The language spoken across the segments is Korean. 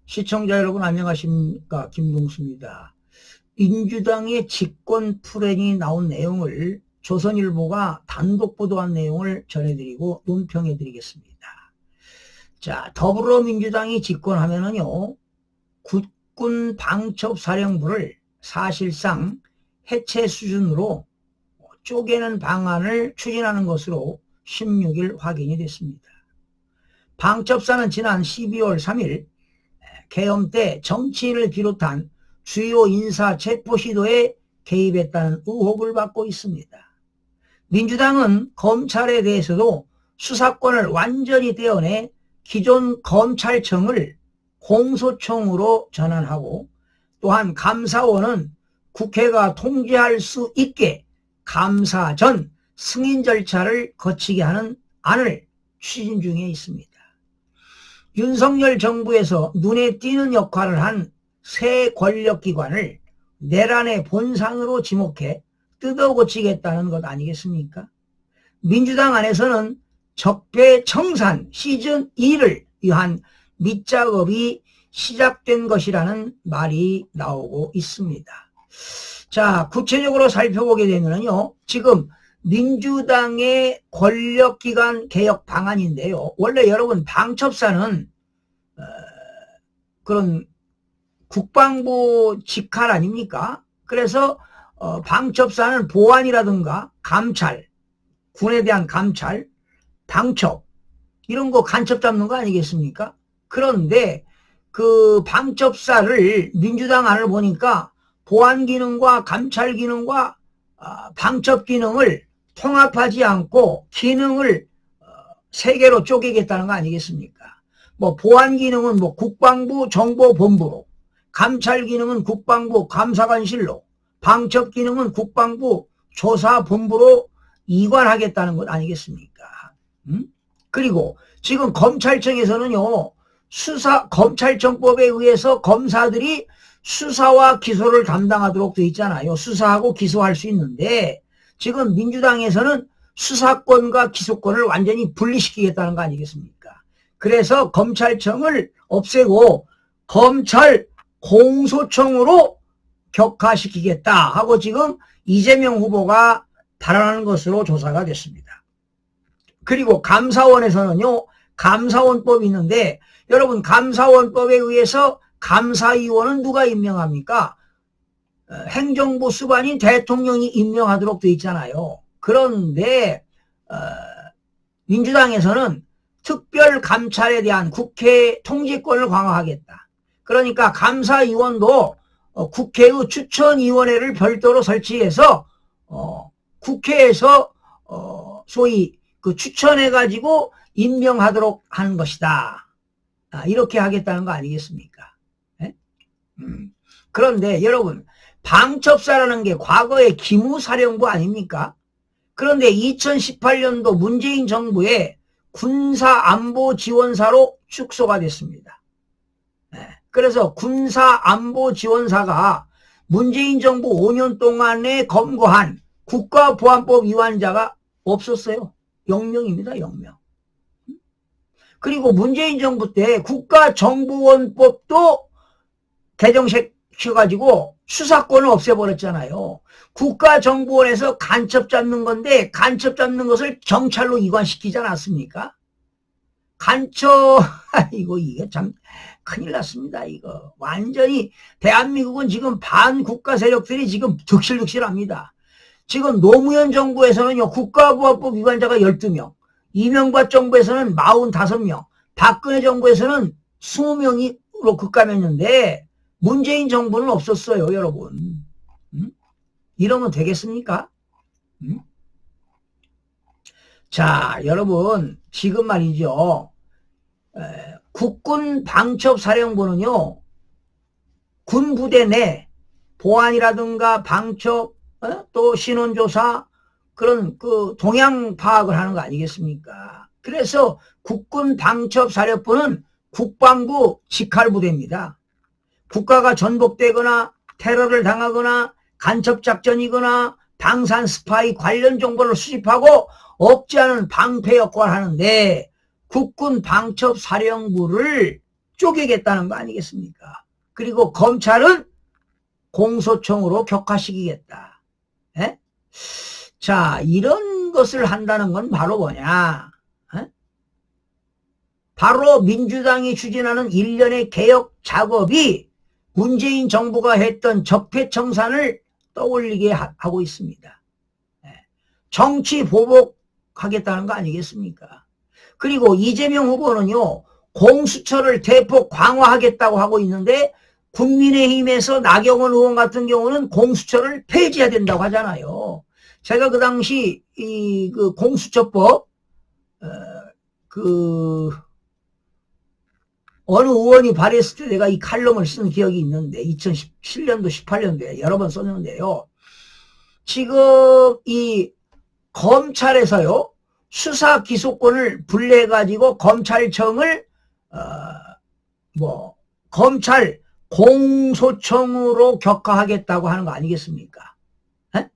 시청자 여러분 안녕하십니까? 김동수입니다. 민주당의 집권 플랜이 나온 내용을 조선일보가 단독 보도한 내용을 전해드리고 논평해드리겠습니다. 자, 더불어민주당이 집권하면은요, 국군 방첩사령부를 사실상 해체 수준으로 쪼개는 방안을 추진하는 것으로 16일 확인이 됐습니다. 방첩사는 지난 12월 3일 계엄 때 정치인을 비롯한 주요 인사 체포 시도에 개입했다는 의혹을 받고 있습니다. 민주당은 검찰에 대해서도 수사권을 완전히 떼어내 기존 검찰청을 공소청으로 전환하고, 또한 감사원은 국회가 통제할 수 있게 감사 전 승인 절차를 거치게 하는 안을 추진 중에 있습니다. 윤석열 정부에서 눈에 띄는 역할을 한 새 권력기관을 내란의 본산으로 지목해 뜯어고치겠다는 것 아니겠습니까? 민주당 안에서는 적폐청산 시즌2를 위한 밑작업이 시작된 것이라는 말이 나오고 있습니다. 자, 구체적으로 살펴보게 되면요, 지금 민주당의 권력기관 개혁 방안인데요. 원래 여러분 방첩사는 그런 국방부 직할 아닙니까? 그래서 방첩사는 보안이라든가 감찰, 군에 대한 감찰, 방첩 이런 거 간첩 잡는 거 아니겠습니까? 그런데 그 방첩사를 민주당 안을 보니까 보안 기능과 감찰 기능과 방첩 기능을 통합하지 않고 기능을 세 개로 쪼개겠다는 거 아니겠습니까? 뭐 보안 기능은 뭐 국방부 정보본부로, 감찰 기능은 국방부 감사관실로, 방첩 기능은 국방부 조사본부로 이관하겠다는 것 아니겠습니까? 그리고 지금 검찰청에서는요, 검찰청법에 의해서 검사들이 수사와 기소를 담당하도록 돼 있잖아요. 수사하고 기소할 수 있는데, 지금 민주당에서는 수사권과 기소권을 완전히 분리시키겠다는 거 아니겠습니까? 그래서 검찰청을 없애고 검찰 공소청으로 격화시키겠다 하고 지금 이재명 후보가 발언하는 것으로 조사가 됐습니다. 그리고 감사원에서는요, 감사원법이 있는데, 여러분 감사원법에 의해서 감사위원은 누가 임명합니까? 행정부 수반인 대통령이 임명하도록 돼 있잖아요. 그런데 민주당에서는 특별감찰에 대한 국회 통제권을 강화하겠다. 그러니까 감사위원도 국회의 추천위원회를 별도로 설치해서 국회에서 소위 그 추천해가지고 임명하도록 하는 것이다. 이렇게 하겠다는 거 아니겠습니까? 네? 그런데 여러분, 방첩사라는 게 과거의 기무사령부 아닙니까? 그런데 2018년도 문재인 정부의 군사안보지원사로 축소가 됐습니다. 그래서 군사안보지원사가 문재인 정부 5년 동안에 검거한 국가보안법 위반자가 없었어요. 0명입니다. 0명. 그리고 문재인 정부 때 국가정보원법도 개정시켜가지고 수사권을 없애버렸잖아요. 국가정보원에서 간첩 잡는 건데 간첩 잡는 것을 경찰로 이관시키지 않았습니까? 이거 참 큰일 났습니다. 이거 완전히 대한민국은 지금 반국가 세력들이 지금 득실득실합니다. 지금 노무현 정부에서는요, 국가보안법 위반자가 12명, 이명박 정부에서는 45명, 박근혜 정부에서는 20명으로 급감했는데 문재인 정부는 없었어요, 여러분. 이러면 되겠습니까? 자, 여러분, 지금 말이죠. 국군 방첩사령부는요, 군부대 내 보안이라든가 방첩, 또 신원조사, 그런 그 동향 파악을 하는 거 아니겠습니까? 그래서 국군 방첩사령부는 국방부 직할부대입니다. 국가가 전복되거나 테러를 당하거나 간첩작전이거나 방산 스파이 관련 정보를 수집하고 억제하는 방패 역할을 하는데, 국군 방첩사령부를 쪼개겠다는 거 아니겠습니까? 그리고 검찰은 공소청으로 격화시키겠다. 에? 자, 이런 것을 한다는 건 바로 뭐냐? 에? 바로 민주당이 추진하는 일련의 개혁 작업이 문재인 정부가 했던 적폐청산을 떠올리게 하고 있습니다. 정치 보복하겠다는 거 아니겠습니까? 그리고 이재명 후보는요, 공수처를 대폭 강화하겠다고 하고 있는데 국민의힘에서 나경원 의원 같은 경우는 공수처를 폐지해야 된다고 하잖아요. 제가 그 당시 그 공수처법 어느 의원이 발의했을 때 내가 이 칼럼을 쓴 기억이 있는데 2017년도 18년도에 여러 번 썼는데요. 지금 이 검찰에서요, 수사 기소권을 분리해가지고 검찰청을 검찰 공소청으로 격화하겠다고 하는 거 아니겠습니까? 에?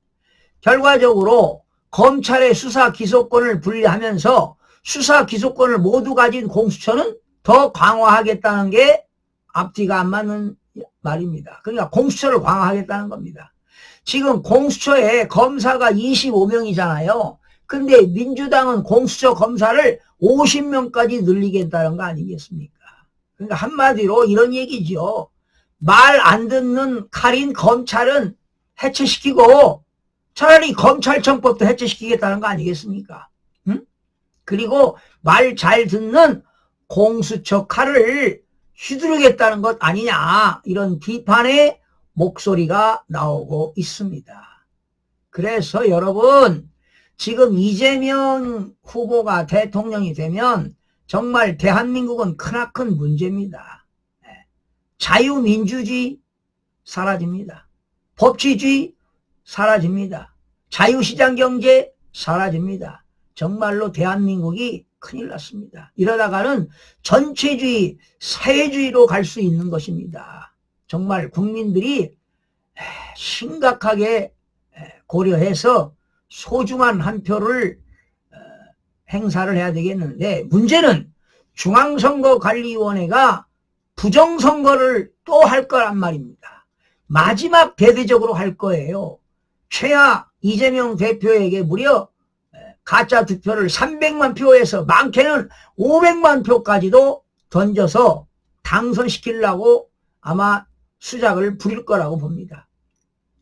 결과적으로 검찰의 수사 기소권을 분리하면서 수사 기소권을 모두 가진 공수처는 더 강화하겠다는 게 앞뒤가 안 맞는 말입니다. 그러니까 공수처를 강화하겠다는 겁니다. 지금 공수처에 검사가 25명이잖아요. 근데 민주당은 공수처 검사를 50명까지 늘리겠다는 거 아니겠습니까? 그러니까 한마디로 이런 얘기죠. 말 안 듣는 칼인 검찰은 해체시키고 차라리 검찰청법도 해체시키겠다는 거 아니겠습니까? 응? 그리고 말 잘 듣는 공수처 칼을 휘두르겠다는 것 아니냐, 이런 비판의 목소리가 나오고 있습니다. 그래서 여러분, 지금 이재명 후보가 대통령이 되면 정말 대한민국은 크나큰 문제입니다. 자유민주주의 사라집니다. 법치주의 사라집니다. 자유시장경제 사라집니다. 정말로 대한민국이 큰일 났습니다. 이러다가는 전체주의, 사회주의로 갈 수 있는 것입니다. 정말 국민들이 심각하게 고려해서 소중한 한 표를 행사를 해야 되겠는데, 문제는 중앙선거관리위원회가 부정선거를 또 할 거란 말입니다. 마지막 대대적으로 할 거예요. 최하 이재명 대표에게 무려 가짜 득표를 300만 표에서 많게는 500만 표까지도 던져서 당선시키려고 아마 수작을 부릴 거라고 봅니다.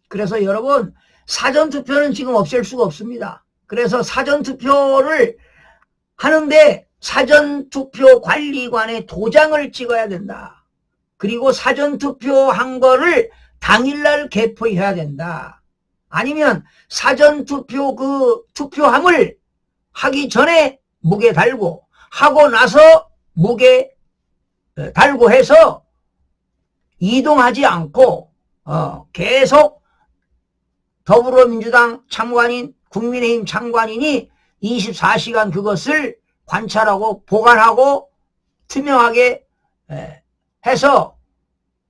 그래서 여러분, 사전투표는 지금 없앨 수가 없습니다. 그래서 사전투표를 하는데 사전투표 관리관의 도장을 찍어야 된다. 그리고 사전투표한 거를 당일날 개표해야 된다. 아니면 사전투표 그 투표함을 하기 전에 무게 달고 하고 나서 무게 달고 해서 이동하지 않고 계속 더불어민주당 참관인, 국민의힘 참관인이 24시간 그것을 관찰하고 보관하고 투명하게 해서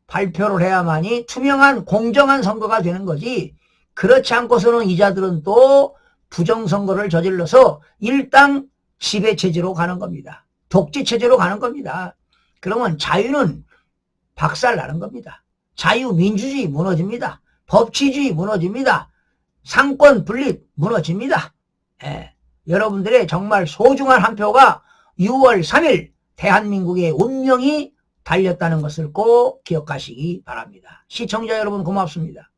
발표를 해야만이 투명한 공정한 선거가 되는 거지, 그렇지 않고서는 이자들은 또 부정선거를 저질러서 일당 지배체제로 가는 겁니다. 독재체제로 가는 겁니다. 그러면 자유는 박살나는 겁니다. 자유민주주의 무너집니다. 법치주의 무너집니다. 상권 분립 무너집니다. 여러분들의 정말 소중한 한 표가 6월 3일 대한민국의 운명이 달렸다는 것을 꼭 기억하시기 바랍니다. 시청자 여러분 고맙습니다.